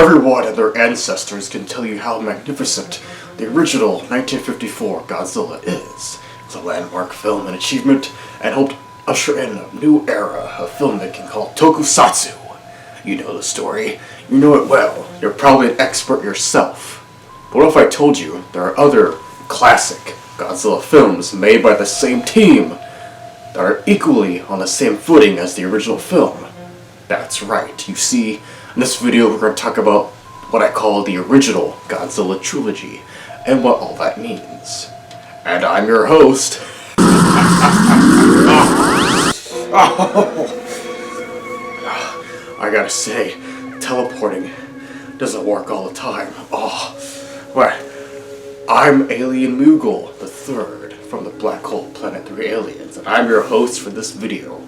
everyone and their ancestors can tell you how magnificent the original 1954 Godzilla is. It's a landmark film and achievement, and helped usher in a new era of filmmaking called tokusatsu. You know the story, you know it well, you're probably an expert yourself. But what if I told you there are other classic Godzilla films made by the same team that are equally on the same footing as the original film? That's right, you see, in this video we're going to talk about what I call the original Godzilla Trilogy, and what all that means. And I'm your host. I gotta say, teleporting doesn't work all the time. I'm Alien Mugal, the third from the black hole planet 3 aliens, and I'm your host for this video.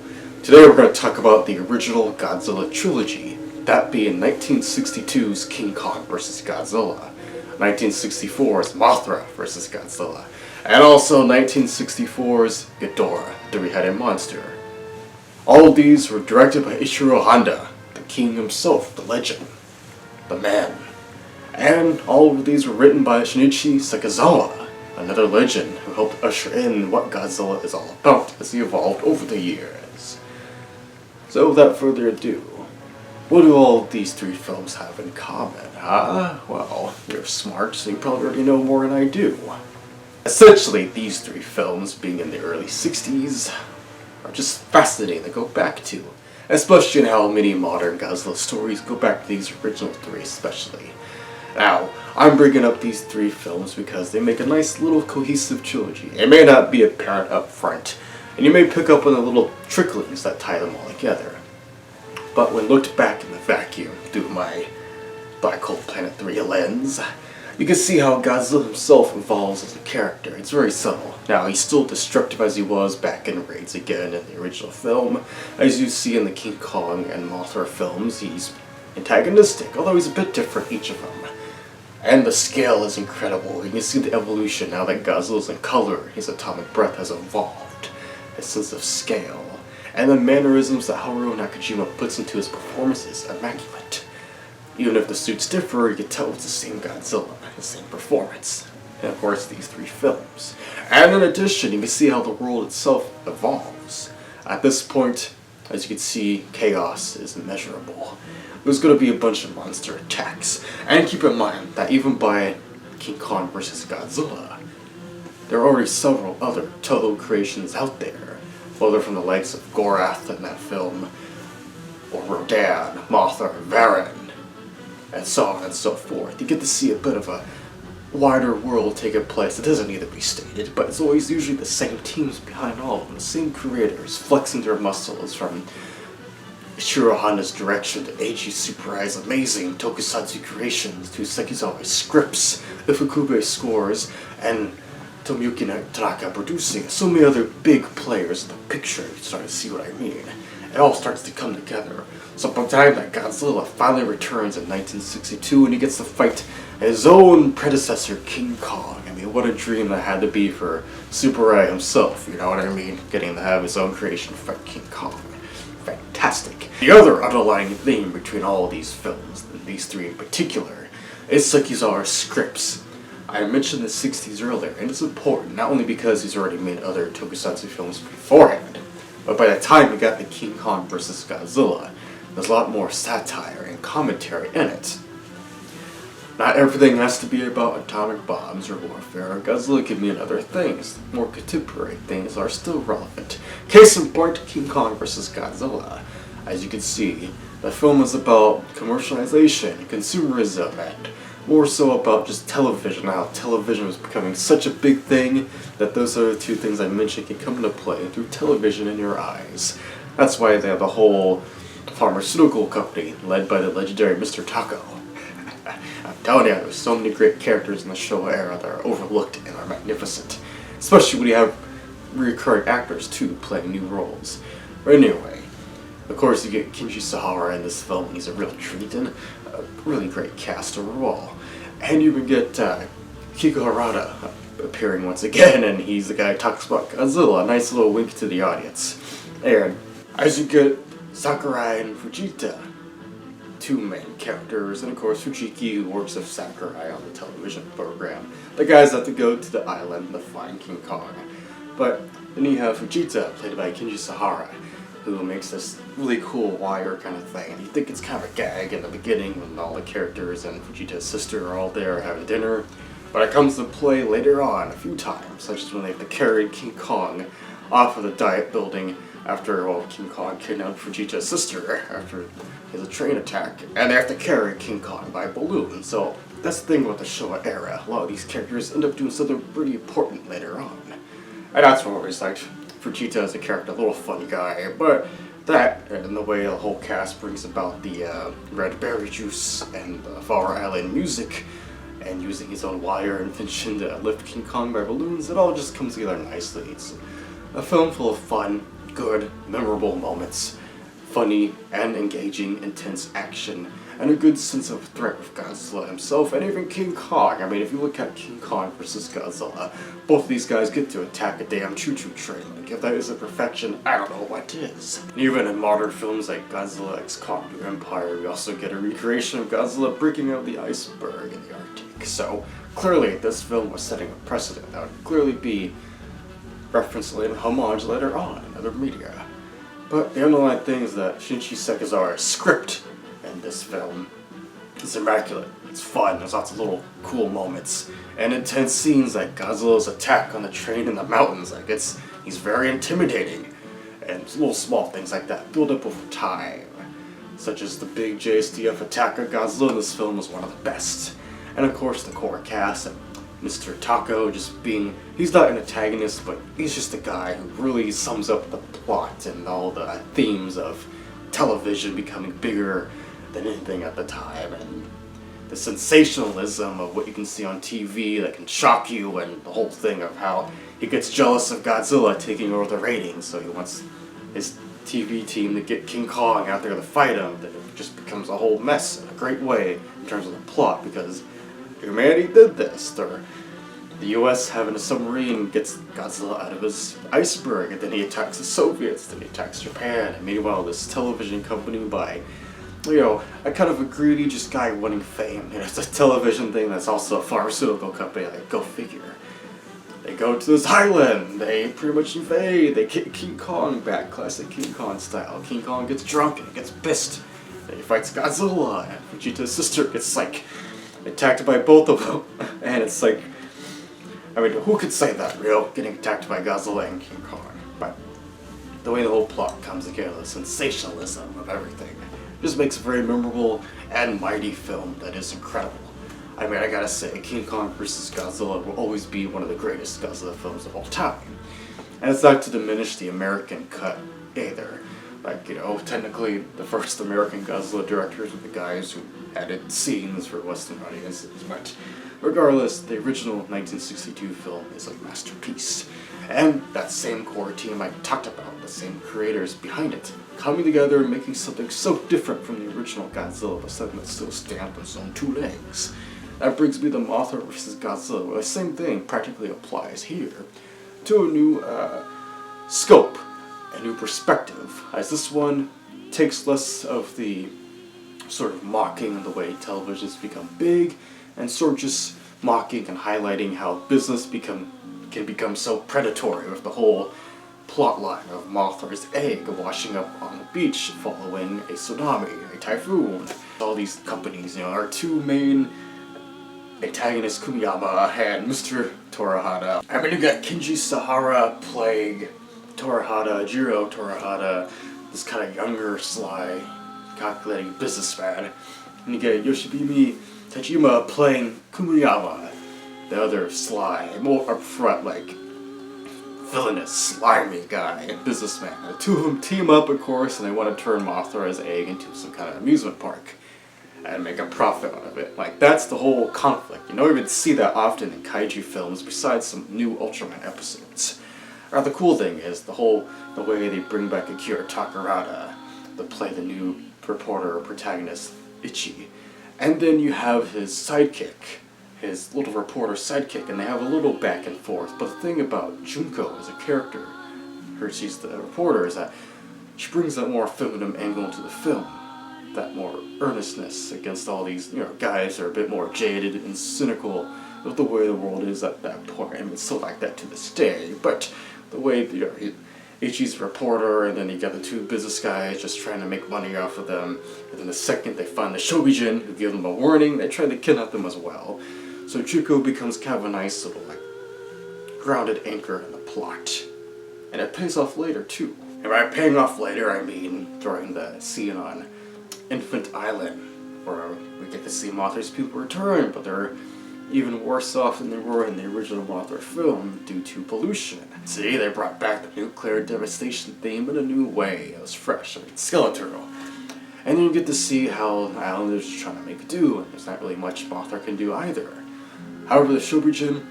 Today we're going to talk about the original Godzilla Trilogy, that being 1962's King Kong vs. Godzilla, 1964's Mothra vs. Godzilla, and also 1964's Ghidorah, the three-headed monster. All of these were directed by Ishiro Honda, the king himself, the legend, the man. And all of these were written by Shinichi Sekizawa, another legend who helped usher in what Godzilla is all about as he evolved over the years. So without further ado, what do all of these three films have in common, huh? Well, you're smart, so you probably already know more than I do. Essentially, these three films, being in the early 60s, are just fascinating to go back to, especially in how many modern Godzilla stories go back to these original three especially. Now, I'm bringing up these three films because they make a nice little cohesive trilogy. It may not be apparent up front, and you may pick up on the little tricklings that tie them all together. But when looked back in the vacuum through my Black Hole Planet 3 lens, you can see how Godzilla himself evolves as a character. It's very subtle. Now, he's still destructive as he was back in Raids Again in the original film. As you see in the King Kong and Mothra films, he's antagonistic, although he's a bit different each of them. And the scale is incredible. You can see the evolution now that Godzilla's in color. His atomic breath has evolved. His sense of scale. And the mannerisms that Haruo Nakajima puts into his performance is immaculate. Even if the suits differ, you can tell it's the same Godzilla, the same performance. And of course, these three films. And in addition, you can see how the world itself evolves. At this point, as you can see, chaos is immeasurable. There's going to be a bunch of monster attacks. And keep in mind that even by King Kong vs. Godzilla, there are already several other Toho creations out there. Whether from the likes of Gorath in that film, or Rodan, Mothra, Varan, and so on and so forth. You get to see a bit of a wider world taking place. It doesn't need to be stated, but it's always usually the same teams behind all of them, the same creators, flexing their muscles from Ishiro Honda's direction to Eiji Tsuburai's amazing tokusatsu creations to Sekizawa's scripts, Ifukube's scores, and Tomiyuki Tanaka producing, so many other big players in the picture. You start to see what I mean. It all starts to come together. So by the time that Godzilla finally returns in 1962 and he gets to fight his own predecessor, King Kong, I mean, what a dream that had to be for Tsuburaya himself, you know what I mean? Getting to have his own creation fight King Kong. Fantastic. The other underlying theme between all of these films, these three in particular, is Sekizawa's scripts. I mentioned the 60s earlier, and it's important, not only because he's already made other tokusatsu films beforehand, but by the time we got the King Kong vs. Godzilla, there's a lot more satire and commentary in it. Not everything has to be about atomic bombs or warfare. Godzilla can mean other things. More contemporary things are still relevant. Case in point, King Kong vs. Godzilla. As you can see, the film is about commercialization, consumerism, and more so about just television, how television was becoming such a big thing that those other two things I mentioned can come into play through television in your eyes. That's why they have the whole pharmaceutical company led by the legendary Mr. Taco. I'm telling you, there's so many great characters in the Showa era that are overlooked and are magnificent. Especially when you have recurring actors too playing new roles. But anyway, of course you get Kinji Sahara in this film. He's a real treat and a really great cast overall. And you can get Kiko Harada appearing once again, and he's the guy who talks about Godzilla. A nice little wink to the audience. And as you get Sakurai and Fujita two main characters, and of course Fujiki, who works with Sakurai on the television program. The guys have to go to the island to find King Kong. But then you have Fujita, played by Kenji Sahara, who makes this really cool wire kind of thing. And you think it's kind of a gag in the beginning when all the characters and Fujita's sister are all there having dinner. But it comes to play later on a few times, such as when they have to carry King Kong off of the Diet Building after, well, King Kong kidnapped Fujita's sister after his train attack. And they have to carry King Kong by balloon. So that's the thing with the Showa era. A lot of these characters end up doing something pretty important later on. And that's what I always liked Fujita as a character, a little funny guy, but that and the way the whole cast brings about the red berry juice and the Flower Island music and using his own wire invention to lift King Kong by balloons, it all just comes together nicely. It's a film full of fun, good, memorable moments, funny and engaging, intense action, and a good sense of threat with Godzilla himself, and even King Kong. I mean, if you look at King Kong versus Godzilla, both of these guys get to attack a damn choo-choo train. Like, if that isn't perfection, I don't know what is. And even in modern films like Godzilla x Kong New Empire, we also get a recreation of Godzilla breaking out the iceberg in the Arctic. So, clearly, this film was setting a precedent that would clearly be referenced and homage later on in other media. But the underlying thing is that Shinichi Sekizara's script in this film is immaculate. It's fun, there's lots of little cool moments, and intense scenes like Godzilla's attack on the train in the mountains. Like, he's very intimidating, and little small things like that build up over time, such as the big JSDF attack on Godzilla in this film was one of the best. And of course the core cast, and Mr. Tako just being, he's not an antagonist, but he's just a guy who really sums up the plot and all the themes of television becoming bigger than anything at the time, and the sensationalism of what you can see on TV that can shock you, and the whole thing of how he gets jealous of Godzilla taking over the ratings, so he wants his TV team to get King Kong out there to fight him. That it just becomes a whole mess in a great way in terms of the plot, because humanity did this. Or the US having a submarine gets Godzilla out of his iceberg, and then he attacks the Soviets, then he attacks Japan, and meanwhile this television company, by a kind of a greedy just guy wanting fame. It's a television thing that's also a pharmaceutical company, like, go figure. They go to this island, they pretty much invade, they kick King Kong back, classic King Kong style. King Kong gets drunk and gets pissed. Then he fights Godzilla, and Fujita's sister gets, like, attacked by both of them. And it's like, I mean, who could say that, getting attacked by Godzilla and King Kong? But the way the whole plot comes together, the sensationalism of everything, just makes a very memorable and mighty film that is incredible. I mean, I gotta say, King Kong vs. Godzilla will always be one of the greatest Godzilla films of all time. And it's not to diminish the American cut either. Like, technically the first American Godzilla directors were the guys who added scenes for Western audiences, but regardless, the original 1962 film is a masterpiece. And that same core team I talked about, the same creators behind it, coming together and making something so different from the original Godzilla, but something that still stands on its own two legs. That brings me to Mothra vs. Godzilla, where the same thing practically applies here to a new scope, a new perspective, as this one takes less of the sort of mocking of the way television's become big, and sort of just mocking and highlighting how business can become so predatory, with the whole plotline of Mothra's egg washing up on the beach following a tsunami, a typhoon. All these companies, our two main antagonists, Kumiyama and Mr. Torahata. I mean, you got Kenji Sahara playing Torahata, Jiro Torahata, this kind of younger, sly, calculating businessman. And you get Yoshibimi Tajima playing Kumiyama, the other sly, more upfront, like, villainous, slimy guy and businessman. The two of them team up, of course, and they want to turn Mothra's egg into some kind of amusement park and make a profit out of it. Like, that's the whole conflict. You don't even see that often in kaiju films, besides some new Ultraman episodes. The cool thing is the way they bring back Akira Takarada to play the new reporter or protagonist, Ichi. And then you have his sidekick, his little reporter sidekick, and they have a little back and forth. But the thing about Junko as a character, she's the reporter, is that she brings that more feminine angle into the film, that more earnestness against all these, guys that are a bit more jaded and cynical of the way the world is at that point. I mean, it's still like that to this day, but the way, Ichi's a reporter, and then you got the two business guys just trying to make money off of them, and then the second they find the Shobijin, who give them a warning, they try to kidnap them as well. So Juko becomes kind of a nice little, grounded anchor in the plot. And it pays off later, too. And by paying off later, I mean during the scene on Infant Island, where we get to see Mothra's people return, but they're even worse off than they were in the original Mothra film due to pollution. See, they brought back the nuclear devastation theme in a new way. It was fresh, skeletal. And then you get to see how the islanders are trying to make do, and there's not really much Mothra can do either. However, the Shobijin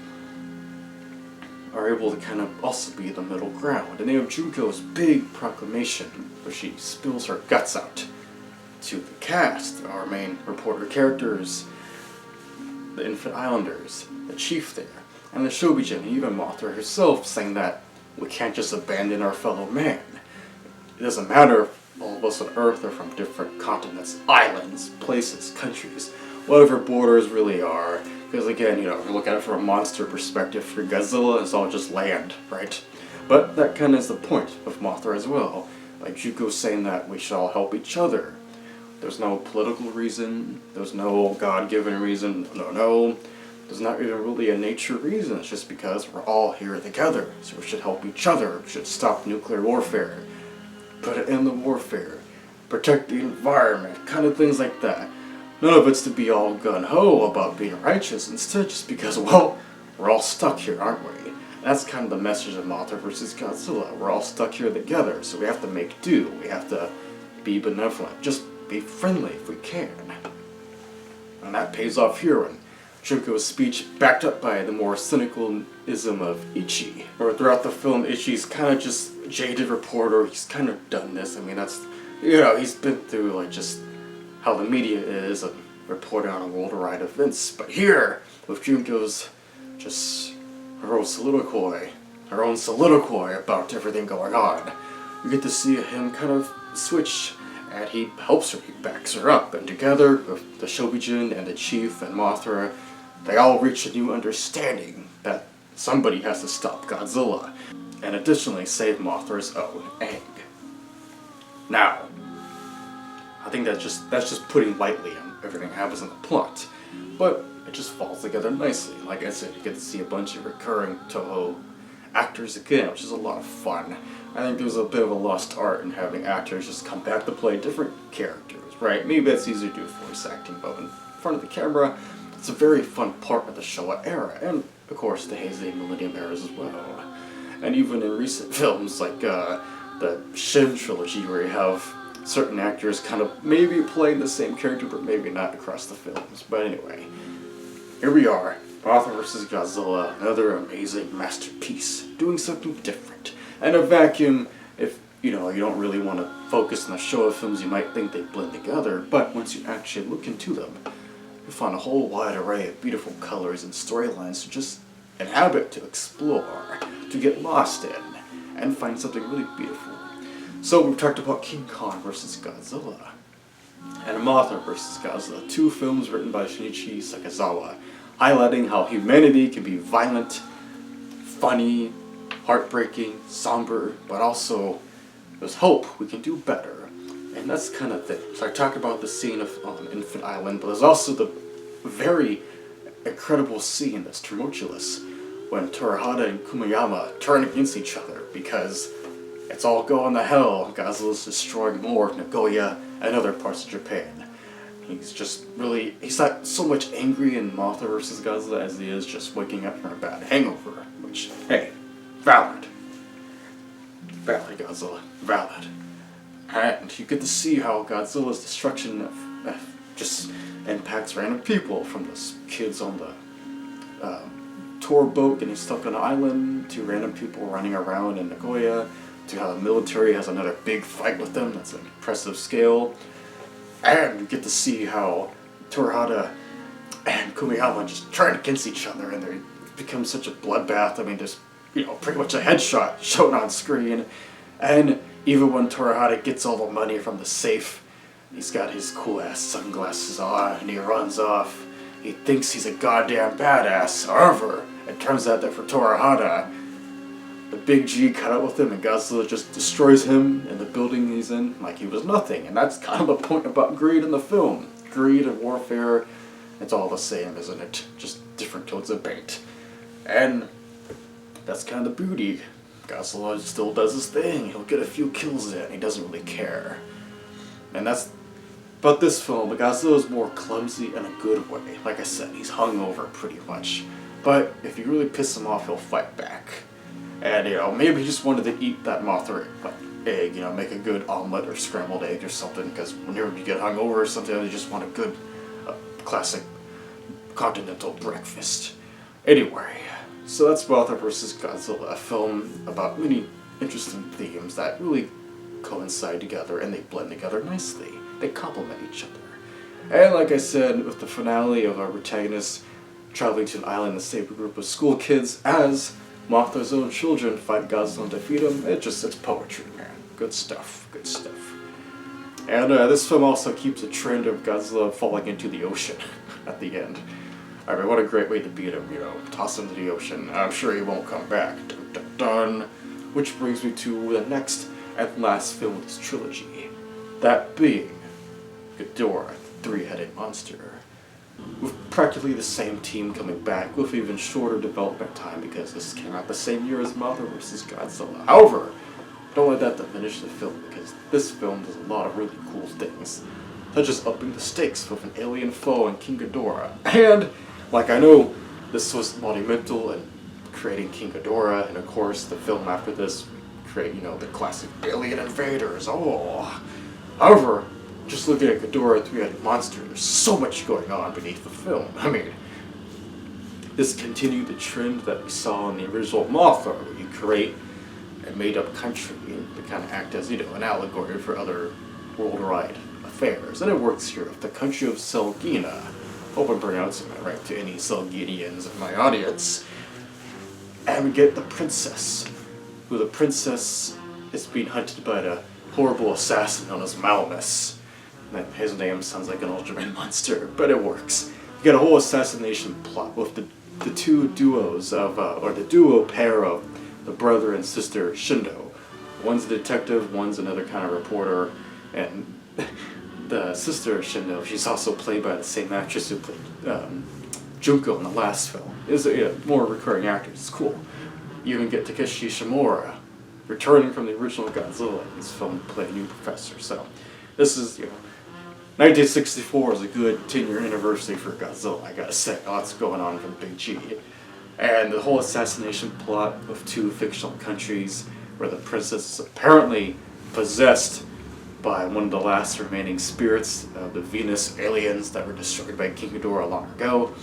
are able to kind of also be the middle ground, and they have Junko's big proclamation, where she spills her guts out to the cast, our main reporter characters, the Infant Islanders, the chief there, and the Shobijin, and even Mothra herself, saying that we can't just abandon our fellow man. It doesn't matter if all of us on Earth are from different continents, islands, places, countries, whatever borders really are. Because again, if you look at it from a monster perspective, for Godzilla, it's all just land, right? But that kind of is the point of Mothra as well. Like Juko saying that we should all help each other. There's no political reason, there's no God-given reason, no. There's not even really a nature reason, it's just because we're all here together. So we should help each other, we should stop nuclear warfare, put it in the warfare, protect the environment, kind of things like that. None of it's to be all gung-ho about being righteous, instead just because, well, we're all stuck here, aren't we? And that's kind of the message of Mothra versus Godzilla. We're all stuck here together, so we have to make do, we have to be benevolent, just be friendly if we can. And that pays off here when Junko's speech, backed up by the more cynicalism of Ichi. Or throughout the film, Ichi's kind of just a jaded reporter, he's kind of done this. I mean, that's, he's been through, just how the media is and reporting on worldwide events. But here, with Junko's just her own soliloquy about everything going on, you get to see him kind of switch, and he helps her, he backs her up, and together with the Shobijin and the chief and Mothra, they all reach a new understanding that somebody has to stop Godzilla, and additionally save Mothra's own egg. Now, I think that's just putting lightly on everything that happens in the plot, but it just falls together nicely. Like I said, you get to see a bunch of recurring Toho actors again, which is a lot of fun. I think there's a bit of a lost art in having actors just come back to play different characters, right? Maybe it's easier to do voice acting, but in front of the camera, it's a very fun part of the Showa era, and of course the Heisei Millennium eras as well. And even in recent films like the Shin Trilogy, where you have certain actors kind of maybe playing the same character, but maybe not across the films. But anyway, here we are, Mothra vs. Godzilla, another amazing masterpiece, doing something different. And a vacuum, if you don't really want to focus on the Showa films, you might think they blend together, but once you actually look into them, you find a whole wide array of beautiful colors and storylines to just inhabit, to explore, to get lost in, and find something really beautiful. So we've talked about King Kong vs. Godzilla, and Mothra vs. Godzilla, two films written by Shinichi Sakazawa, highlighting how humanity can be violent, funny, heartbreaking, somber, but also there's hope, we can do better. And that's kind of thing. So I talked about the scene on Infant Island, but there's also the very incredible scene that's tumultuous when Torihata and Kumiyama turn against each other because it's all going to hell. Godzilla's destroying more of Nagoya and other parts of Japan. He's not so much angry in Mothra vs. Godzilla as he is just waking up from a bad hangover, which, hey, valid. Valid, Godzilla. Valid. And you get to see how Godzilla's destruction just impacts random people, from those kids on the tour boat getting stuck on an island, to random people running around in Nagoya, to how the military has another big fight with them. That's an impressive scale. And you get to see how Torihata and Kumiyama just turn against each other, and they become such a bloodbath. I mean, there's pretty much a headshot shown on screen. And even when Torihata gets all the money from the safe, He's got his cool ass sunglasses on and he runs off. He thinks he's a goddamn badass. However, it turns out that for Torahara, the big G caught up with him and Godzilla just destroys him and the building he's in like he was nothing. And that's kind of the point about greed in the film. Greed and warfare, it's all the same, isn't it? Just different tones of paint. And that's kind of the beauty. Godzilla still does his thing. He'll get a few kills in. He doesn't really care. And that's... But this film, Godzilla is more clumsy in a good way. Like I said, he's hungover pretty much. But if you really piss him off, he'll fight back. And, maybe he just wanted to eat that Mothra egg, make a good omelet or scrambled egg or something, because whenever you get hungover or something, you just want a good, classic continental breakfast. Anyway, so that's Mothra vs. Godzilla, a film about many interesting themes that really coincide together and they blend together nicely. They complement each other. And like I said, with the finale of our protagonist traveling to an island to save a group of school kids as Mothra's own children fight Godzilla and defeat him, it's poetry, man. Good stuff, good stuff. And this film also keeps a trend of Godzilla falling into the ocean at the end. I mean, what a great way to beat him, toss him to the ocean. I'm sure he won't come back. Dun, dun, dun. Which brings me to the next and last film of this trilogy. That being Ghidorah, the three-headed monster. With practically the same team coming back, with even shorter development time because this came out the same year as Mothra vs. Godzilla. However, don't let that diminish the film because this film does a lot of really cool things, such as upping the stakes with an alien foe in King Ghidorah. And, like I know, this was monumental in creating King Ghidorah, and of course the film after this create, the classic alien invaders. Oh, however, just looking at Ghidorah, three-headed monster, there's so much going on beneath the film. I mean, this continued the trend that we saw in the original Mothra, where you create a made-up country to kind of act as, an allegory for other worldwide affairs. And it works here with the country of Selgina. Hope I'm pronouncing that right to any Selginians in my audience. And we get the princess, who the princess is being hunted by the horrible assassin known as Malmus. His name sounds like an ultraman monster, but it works. You get a whole assassination plot with the two duos of, or the duo pair of the brother and sister Shindo. One's a detective, one's another kind of reporter, and the sister Shindo, she's also played by the same actress who played Junko in the last film. Is more recurring actors. It's cool. You even get Takeshi Shimura returning from the original Godzilla in this film to play a new professor. So this is, 1964 is a good 10-year anniversary for Godzilla, I gotta say. Lots going on for the Big G. And the whole assassination plot of two fictional countries where the princess is apparently possessed by one of the last remaining spirits of the Venus aliens that were destroyed by King Ghidorah long ago.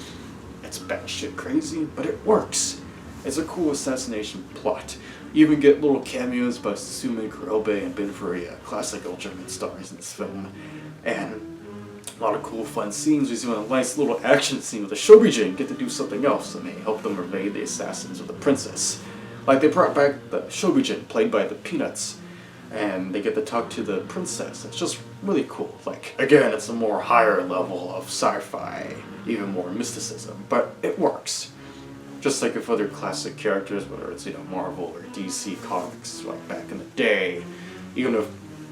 It's batshit crazy, but it works. It's a cool assassination plot. You even get little cameos by Susumu Kurobe and Ben Furia, classic Ultraman stars in this film. And a lot of cool fun scenes. We see a nice little action scene with the Shobijin get to do something else and they help them evade the assassins of the princess. Like they brought back the Shobijin, played by the Peanuts, and they get to talk to the princess. It's just really cool. Like, again, it's a more higher level of sci-fi, even more mysticism, but it works. Just like with other classic characters, whether it's, Marvel or DC comics, like back in the day, even if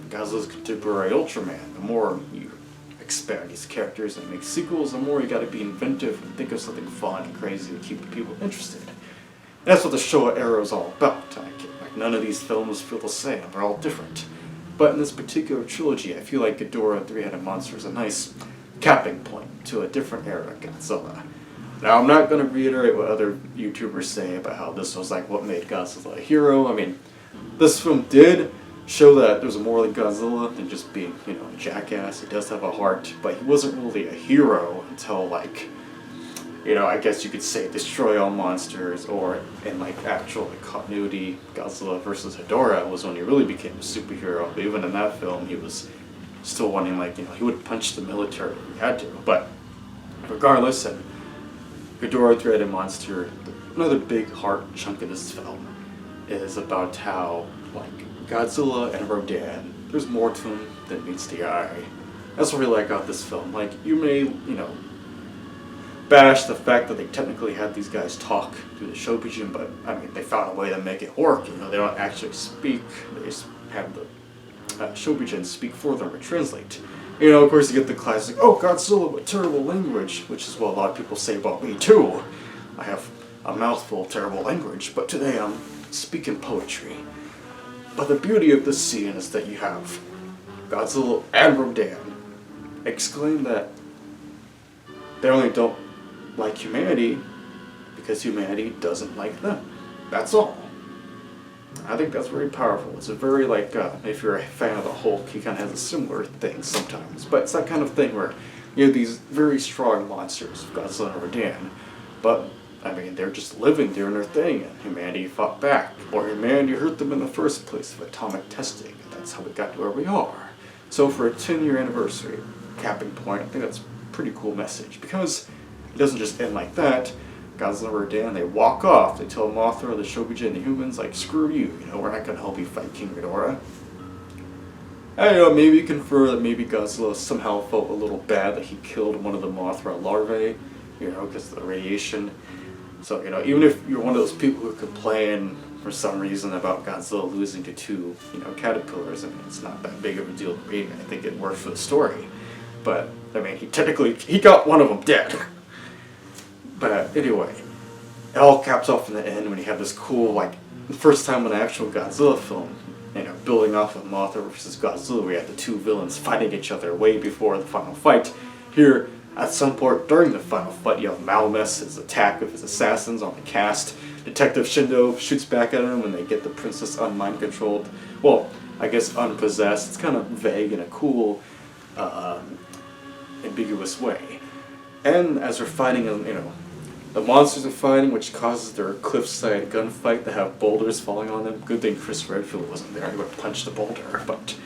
Godzilla's contemporary Ultraman, the more you expand these characters and make sequels, the more you gotta be inventive and think of something fun and crazy to keep the people interested. And that's what the Showa era is all about. Like, none of these films feel the same, they're all different. But in this particular trilogy, I feel like Ghidorah and Three-Headed Monster is a nice capping point to a different era of Godzilla. Now, I'm not going to reiterate what other YouTubers say about how this was like what made Godzilla a hero. I mean, this film did show that there's more like Godzilla than just being, a jackass. He does have a heart, but he wasn't really a hero until, like, I guess you could say Destroy All Monsters, or in, actual continuity, Godzilla vs. Ghidorah was when he really became a superhero. But even in that film, he was still wanting, he would punch the military if he had to. But regardless, and Ghidorah, Three-Headed Monster, another big heart chunk of this film is about how, Godzilla and Rodan, there's more to him than meets the eye. That's what I really like about this film. Like, you may, bash the fact that they technically had these guys talk through the Shobijin, but I mean, they found a way to make it work. They don't actually speak; they just have the Shobijin speak for them or translate. Of course, you get the classic, "Oh, Godzilla, what terrible language," which is what a lot of people say about me too. I have a mouthful of terrible language, but today I'm speaking poetry. But the beauty of this scene is that you have Godzilla and Rodan exclaim that they only don't like humanity because humanity doesn't like them. That's all. I think that's very powerful. It's a very, if you're a fan of the Hulk, he kind of has a similar thing sometimes. But it's that kind of thing where you have these very strong monsters, Godzilla and Rodan, but, I mean, they're just living, doing their thing, and humanity fought back. Or humanity hurt them in the first place of atomic testing, and that's how we got to where we are. So for a 10-year anniversary capping point, I think that's a pretty cool message, because it doesn't just end like that. Godzilla and Rodan, they walk off. They tell Mothra, the Shobijin, and the humans, like, screw you, we're not going to help you fight King Ghidorah. And, maybe confer that maybe Godzilla somehow felt a little bad that he killed one of the Mothra larvae, because of the radiation. So, even if you're one of those people who complain for some reason about Godzilla losing to two, caterpillars, I mean, it's not that big of a deal to me. I think it worked for the story. But, I mean, he got one of them dead. But anyway, it all caps off in the end when you have this cool, the first time in an actual Godzilla film, building off of Mothra versus Godzilla, we had the two villains fighting each other way before the final fight. Here, at some point during the final fight, you have Malmus' attack of his assassins on the cast. Detective Shindo shoots back at him and they get the princess unmind-controlled. Well, I guess unpossessed. It's kind of vague in a cool, ambiguous way. And as they're fighting, the monsters are fighting, which causes their cliffside gunfight to have boulders falling on them. Good thing Chris Redfield wasn't there. He would have punched the boulder, but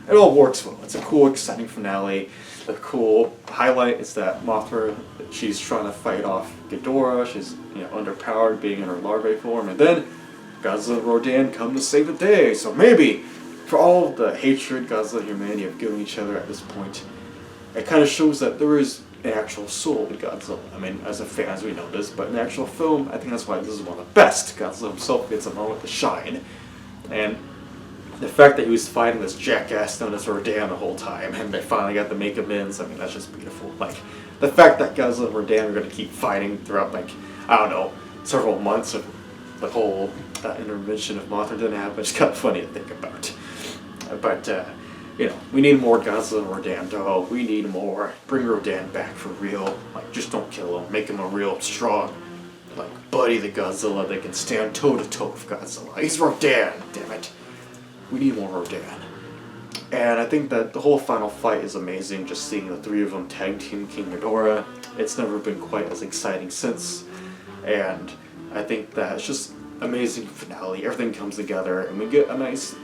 it all works well. It's a cool, exciting finale. The cool highlight is that Mothra, she's trying to fight off Ghidorah. She's, underpowered, being in her larvae form, and then Godzilla and Rodan come to save the day. So maybe, for all of the hatred Godzilla and humanity have given each other at this point, it kind of shows that there is an actual soul to Godzilla. I mean, as a fans we know this, but in the actual film, I think that's why this is one of the best. Godzilla himself gets a moment to shine. And the fact that he was fighting this jackass known as Rodan the whole time, and they finally got to make amends, I mean, that's just beautiful. The fact that Godzilla and Rodan are going to keep fighting throughout, several months of the whole intervention of Mothra didn't happen, it's kind of funny to think about. But, we need more Godzilla and Rodan. Oh, we need more. Bring Rodan back for real. Just don't kill him. Make him a real strong, buddy the Godzilla that can stand toe-to-toe with Godzilla. He's Rodan, damn it. We need more Rodan. And I think that the whole final fight is amazing, just seeing the three of them tag team King Ghidorah. It's never been quite as exciting since. And I think that it's just amazing finale. Everything comes together, and we get a nice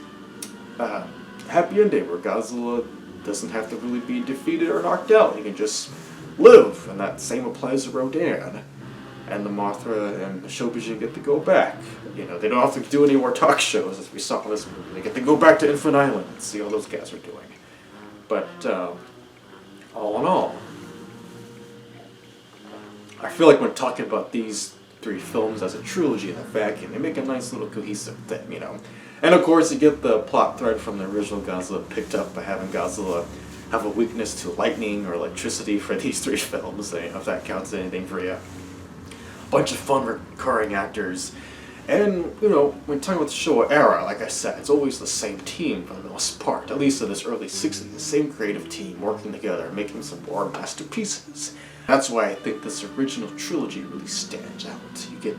happy ending where Godzilla doesn't have to really be defeated or knocked out. He can just live, and that same applies to Rodan. And the Mothra and the Shobijin get to go back. They don't have to do any more talk shows, as we saw in this movie. They get to go back to Infinite Island and see how those guys are doing. But, all in all, I feel like when talking about these three films as a trilogy in a vacuum, they make a nice little cohesive thing, And of course, you get the plot thread from the original Godzilla picked up by having Godzilla have a weakness to lightning or electricity for these three films, if that counts as anything for you. Bunch of fun recurring actors. And, when talking about the Showa era, like I said, it's always the same team for the most part, at least in this early 60s, the same creative team working together, making some war masterpieces. That's why I think this original trilogy really stands out. You get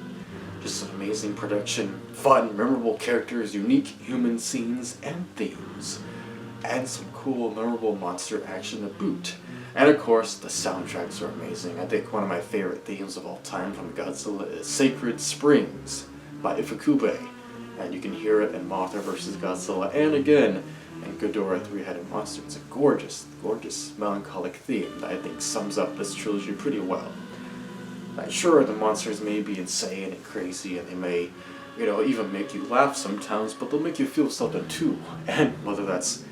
just an amazing production, fun, memorable characters, unique human scenes and themes, and some cool, memorable monster action to boot. And of course, the soundtracks are amazing. I think one of my favorite themes of all time from Godzilla is Sacred Springs by Ifukube. And you can hear it in Mothra vs. Godzilla, and again in Ghidorah Three-Headed Monster. It's a gorgeous, gorgeous, melancholic theme that I think sums up this trilogy pretty well. Sure, the monsters may be insane and crazy, and they may, even make you laugh sometimes, but they'll make you feel something too. And whether that's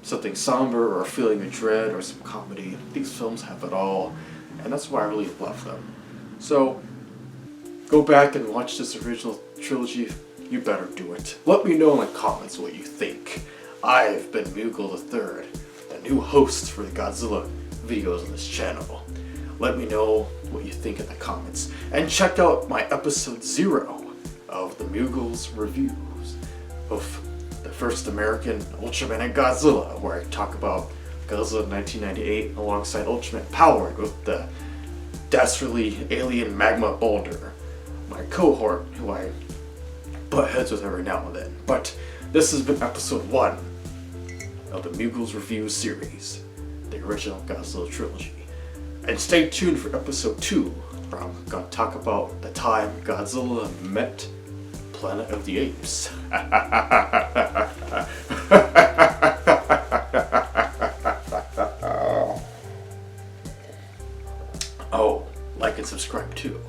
something somber or a feeling of dread or some comedy. These films have it all, and that's why I really love them. So, go back and watch this original trilogy. You better do it. Let me know in the comments what you think. I've been Mugal III, the new host for the Godzilla videos on this channel. Let me know what you think in the comments. And check out my episode 0 of the Mugal's reviews of the first American Ultraman and Godzilla, where I talk about Godzilla 1998 alongside Ultraman Powered with the dastardly alien magma boulder, my cohort who I butt heads with every now and then. But this has been episode 1 of the Mugal's Review series, the original Godzilla trilogy. And stay tuned for episode 2, where I'm going to talk about the time Godzilla met Planet of the Apes. Oh, like and subscribe too.